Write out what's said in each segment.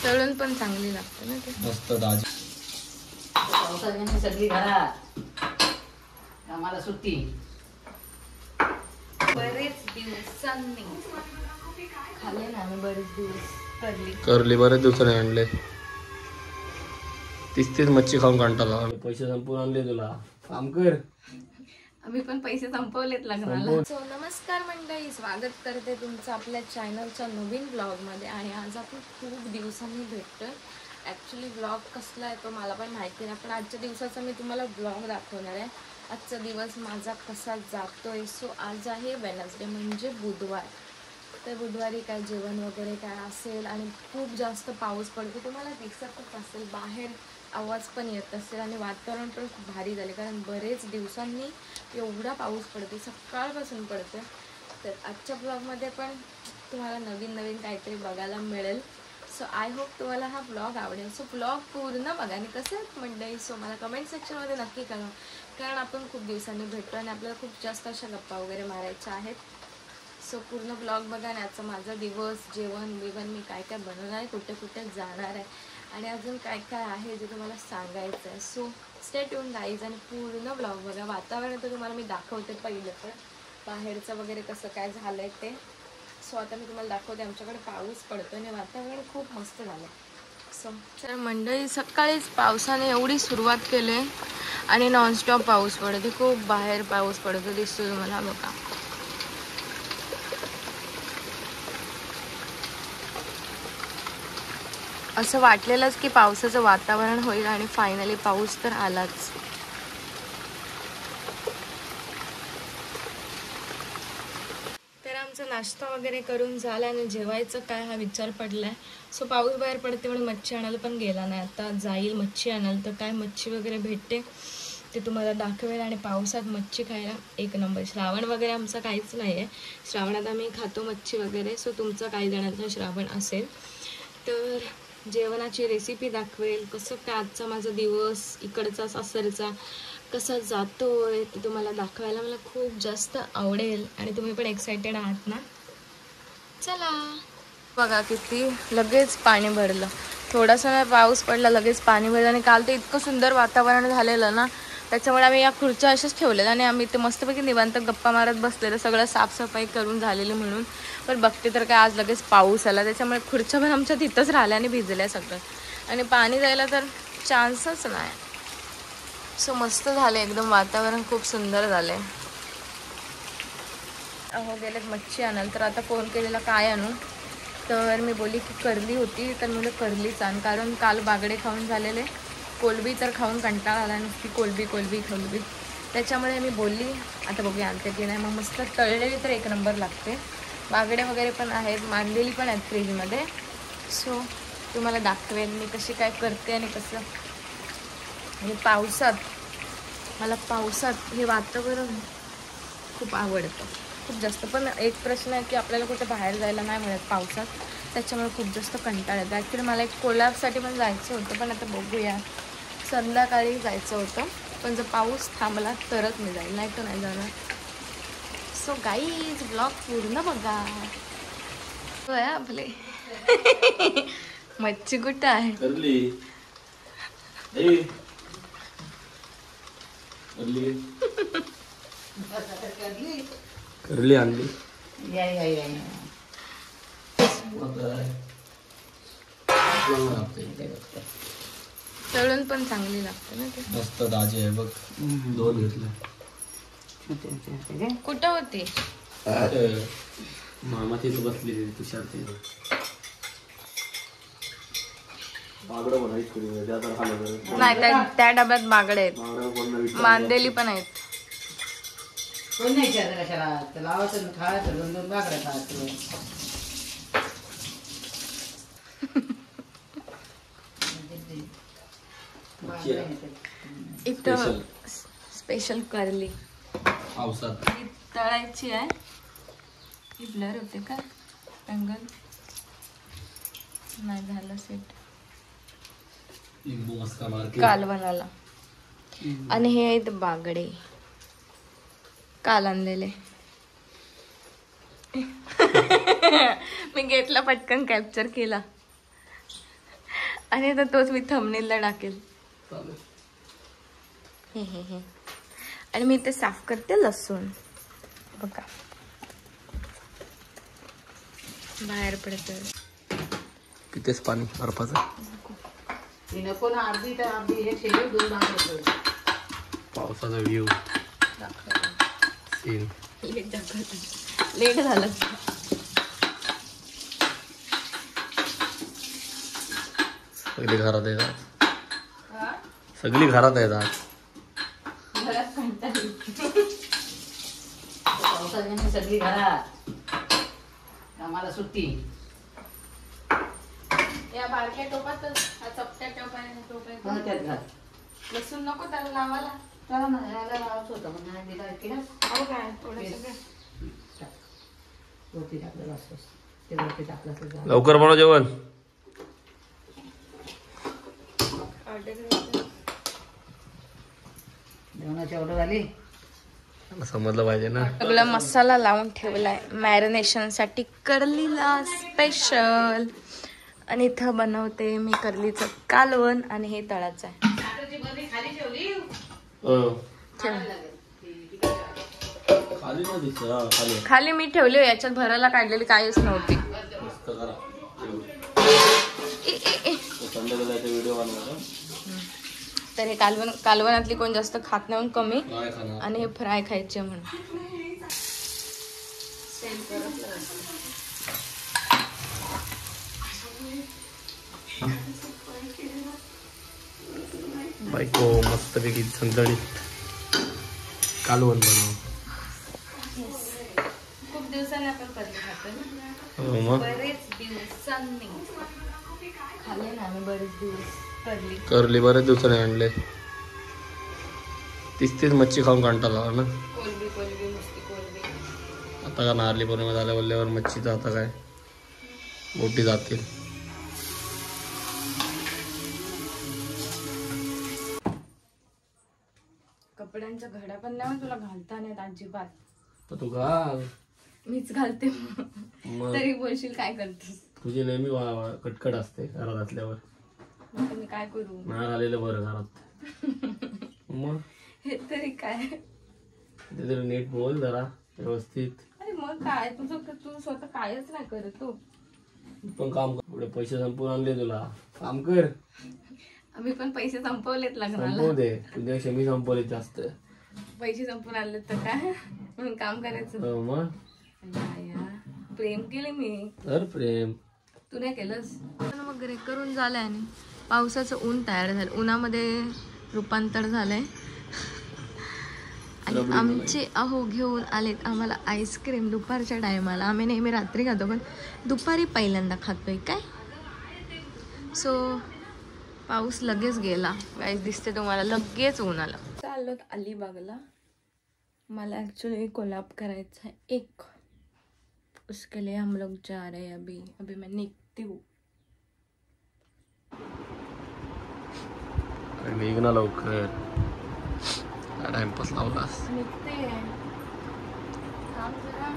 तळून पण चांगली लागते ना ते मस्त दाजी. पावसाळ्याने सगळी घरात, आम्हाला सुट्टी. बरेच दिवसांनी खाल्ले ना आम्ही, बरेच दिवस करली बरेच दिवसांनी आणले. तीच मच्छी खाऊन कंटाळा. पैसे संपून आणले तुला, काम कर. आम्ही पण पैसे संपवलेत लग्नाला. सो नमस्कार मंडळी, स्वागत करते तुमचं आपल्या चॅनलच्या नवीन ब्लॉगमध्ये. आणि आज आपण खूप दिवसांनी भेटतोय. ॲक्च्युली ब्लॉग कसला आहे तो मला पण माहिती नाही, पण आजच्या दिवसाचा मी तुम्हाला ब्लॉग दाखवणार आहे. आजचा दिवस माझा कसा जातोय. सो आज आहे वेडनेसडे म्हणजे बुधवार. तर बुधवारी काय जेवण वगैरे काय असेल आणि खूप जास्त पाऊस पडतो, तुम्हाला दिसतच असेल बाहेर, आवाज पण येत असेल आणि वातावरण पण खूप भारी झाले कारण बरेच दिवसांनी एवढा पाऊस पडतो, सकाळपासून पडतो. तर आजच्या ब्लॉगमध्ये पण तुम्हाला नवीन नवीन काहीतरी बघायला मिळेल. सो आय होप तुम्हाला हा ब्लॉग आवडेल. सो ब्लॉग पूर्ण बघा आणि कसं मंडळी, सो मला कमेंट सेक्शनमध्ये नक्की कळवा, कारण आपण खूप दिवसांनी भेटतो आणि आपल्याला खूप जास्त अशा गप्पा वगैरे मारायच्या आहेत. सो पूर्ण ब्लॉग बघा आणि आजचा माझा दिवस, जेवण बिवण, मी काय काय बनवणार आहे, कुठे कुठे जाणार आहे आणि अजून काय काय आहे जे तुम्हाला सांगायचं आहे. सो स्टे ट्यून गाईज आणि पूर्ण ब्लॉग बघा. वातावरण तर तुम्हाला मी दाखवते पहिलं, तर बाहेरचं वगैरे कसं काय झालं आहे ते. सो आता मी तुम्हाला दाखवते. आमच्याकडे पाऊस पडतो आणि वातावरण खूप मस्त झालं. सो तर मंडळी, सकाळीच पावसाने एवढी सुरुवात केली आणि नॉनस्टॉप पाऊस पडतो. खूप बाहेर पाऊस पडतो दिसतो तुम्हाला बघा. असं वाटलेलंच की पावसाचं वातावरण होईल आणि फायनली पाऊस तर आलाच. तर आमचा नाश्ता वगैरे करून झाला आणि जेवायचं काय हा विचार पडलाय. सो पाऊस बाहेर पडते म्हणून मच्छी आणायला पण गेला नाही. आता जाईल मच्छी आणायला, तर काय मच्छी वगैरे भेटते ते तुम्हाला दाखवेल. आणि पावसात मच्छी खायला एक नंबर. श्रावण वगैरे आमचं काहीच नाही आहे, श्रावणात आम्ही खातो मच्छी वगैरे. सो तुमचं काही जणांचं श्रावण असेल तर जेवणाची रेसिपी दाखवेल, कसं काय आजचा माझा दिवस इकडचा सासरचा कसा जातोय ते तुम्हाला दाखवायला मला खूप जास्त आवडेल. आणि तुम्ही पण एक्सायटेड आहात ना. चला बघा, किती लगेच पाणी भरलं. थोडासा नाही पाऊस पडला, लगेच पाणी भरलं. आणि काल तर इतकं सुंदर वातावरण झालेलं ना, त्याच्यामुळे आम्ही या खुर्च्या अशाच ठेवलेल्या आणि आम्ही ते मस्तपैकी निवांत गप्पा मारत बसलेलं, सगळं साफसफाई करून झालेली म्हणून. पण बघते तर काय आज लगेच पाऊस आला, त्याच्यामुळे खुर्च्या पण आमच्या तिथंच राहिल्या आणि भिजल्या सगळं. आणि पाणी जायला तर चान्सच नाही. सो मस्त झालं एकदम, वातावरण खूप सुंदर झालंय. अहो गेलेत मच्छी आणाल, तर आता फोन केलेला काय आणू, तर मी बोलली की करली होती, तर मुलं करलीच आण, कारण काल बागडे खाऊन झालेले. कोलबी तर खाऊन कंटाळा आला, नुसती कोलबी कोलबी कोलबी. त्याच्यामुळे मी बोलली आता बघूया आणते की नाही. मग मस्त तळलेली तर एक नंबर लागते. बागडे वगैरे पण आहेत, मांडलेली पण आहेत फ्रीजमध्ये. सो तुम्हाला दाखवेन मी कशी काय करते आणि कसं. आणि मला पावसात हे वातावरण खूप आवडतं, खूप जास्त. पण एक प्रश्न आहे की आपल्याला कुठे बाहेर जायला नाही मिळत पावसात, त्याच्यामुळे खूप जास्त कंटाळा येतो. ॲक्च्युली मला एक कोल्हापूरसाठी पण जायचं होतं, पण आता बघूया, संध्याकाळी जायचं होतं. पण जर पाऊस थांबला तरच मी जाईल, नाही तर नाही जाणार. सो गाईज ब्लॉग पूर्ण बघा. होय आपले मच्छी कुठं आहे. करली आणली. तळून पण चांगली लागते ना ते. मस्त दाजी आहे बघ, 2 घेतले. कुठं होती मामा तिथे बसली तुषार ते. नाही, त्या डब्यात बागडे आहेत, मांदेली पण आहेत. कोण नाही कशाला लावायचं खायचं, 2-2 बाकड्या खायचं. इथं स्पेशल करली पावसात तळायची आहे. ही ब्लर होते का अँगल, नाही झालं सेट. कालवणाला. आणि हे आहेत बागडे काल आणलेले. मी घेतला, पटकन कॅप्चर केला. आणि आता तोच मी थंबनेलला टाकेल. चालेल. हे आणि मी ते साफ करते लसूण बघा बाहेर पडत. कितीच पाणी बर्फाचं. नको ना अर्धी तर अर्धी हे शेव 2 भाग. पावसाचा व्ह्यू सीन. लेट झालं. सगळी घरात येतात. सगळी घरात येतात. पावसाळ्याने सगळी घरात. आम्हाला सुट्टी. या बारक्या टोपातच चपट्या टोपाने त्यात घाल. लसूण नको त्याला लावायला. चला ना यायला लावायचं होतं पण नाही दिला की ना. हो काय थोडंसं वरती टाकलेलं असतं ते वरती टाकलं तर झालं. लवकर बनव जेवण. जेवणाची ऑर्डर आली. समजलं पाहिजे ना. सगळा मसाला लावून ठेवलाय मॅरिनेशन साठी कर्लीला स्पेशल. आणि इथं बनवते मी कर्लीचं कालवण आणि हे तळाचं आहे. खाली ना दिसत. खाली खाली मी ठेवली याच्यात भरायला काढलेली काहीच नव्हती. मस्त करा. ए. व्हिडिओ बनवला तर हे कालवणातली कोण जास्त खात नाही म्हणून कमी काय खाणार. आणि हे फ्राय खायचे म्हणून. बायको मस्तपैकी झणझणीत कालवण बनव. खूप दिवसांनी आपण कर्ली खातो ना. हो मग. बरेच दिवसांनी खाल्ले ना आम्ही बरेच दिवस कर्ली. करली बरेच दिवसाने आणले. तीच मच्छी खाऊन कंटाळा आला ना. कोलबी नुसती कोलबी. आता का नारली पौर्णिमा झाल्या बोलल्यावर मच्छीचं आता काय मोठी जातील. कपड्यांच्या घड्या पण नाही तुला घालता नाहीत अजिबात. तर तू घाल. मीच घालते मग तरी बोलशील काय करतेस. तुझी नेहमी कटकट असते घरात असल्यावर. मग मी काय करू. नाही आलेलं बरं घरात. मग हे तरी काय. ते तरी नीट बोल जरा व्यवस्थित. अरे मग काय तुझं तू स्वतः कायच नाही करत तू. पण काम कर. एवढे पैसे संपून आणले तुला. काम कर. आम्ही पण पैसे संपवलेत लग्नाला. संपवू दे. तुझ्यापेक्षा मी संपवले जास्त. पैसे संपून आणले तर काय म्हणून काम करायचं. हो मग. प्रेम केले मी. तर प्रेम तू नाही केलंस. वगैरे करून झालंय आणि पावसाचं ऊन तयार झालं. उन्हामध्ये रूपांतर झालंय. आणि आमचे अहो घेऊन आलेत आम्हाला आईस्क्रीम दुपारच्या टायमाला. आम्ही नेहमी रात्री खातो पण दुपारी पहिल्यांदा खातोय काय. सो पाऊस लगेच गेला. गाईस दिसते तुम्हाला लगेच ऊन आलं. चाललो अलिबागला. मला एक्चुअली कोलॅब करायचा है एक. उसके लिए हम लोग जा रहे हैं अभी मैं निकती हूँ. निघ ना लवकर. टाइमपास लावलास. निघते थांब जरा.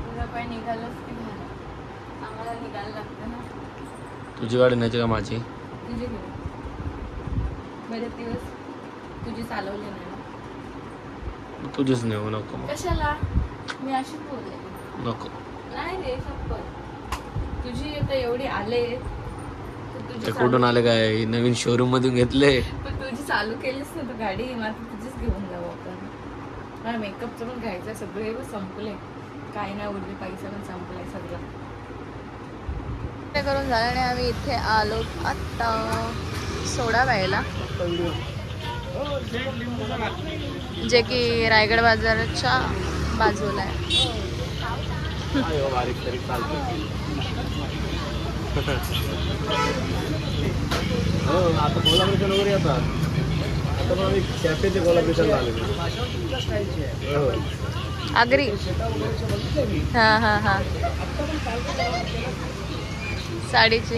तुला काय निघालंच की झालं. आम्हाला निघायला लागतं ना. तुझी गाडी न्यायची का माझी. तुझी घेऊ. बरेच दिवस तुझी चालवली नाही. तुझीच नेऊ नको मग. कशाला मी अशीच बोलले. नको. नाही रे शपथ. तुझी आता एवढी आले ते कुठून आले काय नवीन शोरूम मधून घेतले. पण तुझी चालू केलीस ना तू गाडी. मला तुझीच घेऊन जाऊ आपण. मला मेकअपचं पण घ्यायचं. सगळे संपले. काही नाही उरले. पैसा पण संपलाय सगळं. ते करून झालं आणि आम्ही इथे आलो आता सोडा प्यायला. जे की रायगड बाजाराच्या बाजूला आहे. आता कोल्हापूरच्या वगैरे येतात. आता पण आम्ही कॅफेचे कोल्हापूरच्या आले. अग्री. हा साडीची.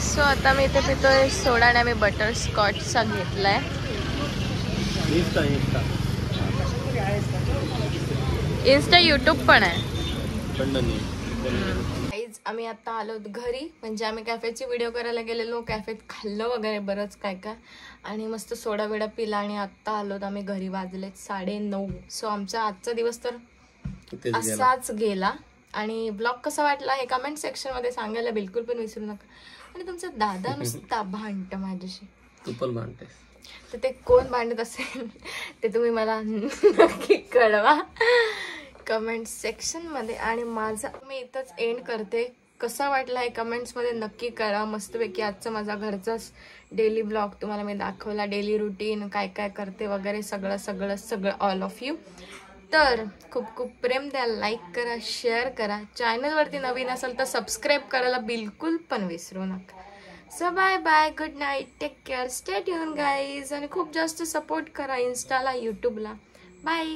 सो आता मी इथे पितोय सोडा आणि आम्ही बटर स्कॉचचा घेतलाय. इन्स्टा यूट्यूब पण आहे. आम्ही आता आलो घरी, म्हणजे आम्ही कॅफेची व्हिडिओ करायला गेलेलो, कॅफेत खाल्लं वगैरे बरंच काय काय आणि मस्त सोडा बिडा पिला आणि आत्ता आलोत आम्ही घरी. वाजलेत 9:30. सो आमचा आजचा दिवस तर असाच गेला. आणि ब्लॉग कसा वाटला हे कमेंट सेक्शन मध्ये सांगायला बिलकुल पण विसरू नका. आणि तुमचा दादा नुसता भांडत माझ्याशी. तू पण भांडते तर ते कोण भांडत असेल ते तुम्ही मला नक्की कळवा कमेंट सेक्शन मध्ये. आणि माझा मी इथंच एंड करते. कसा वाटला हे कमेंट्स मध्ये नक्की कळवा. मस्तपैकी आजचा माझा घरचाच डेली ब्लॉग तुम्हाला मी दाखवला. डेली रुटीन काय काय करते वगैरे सगळं सगळं सगळं ऑल ऑफ यू. तर खूप खूप प्रेम द्या, लाईक करा, शेअर करा. चॅनलवरती नवीन असेल तर सबस्क्राईब करायला बिलकुल पण विसरू नका. So bye bye, good night, take care, stay tune guys. आणि खूप जास्त सपोर्ट करा इन्स्टाला, यूट्यूबला. बाय.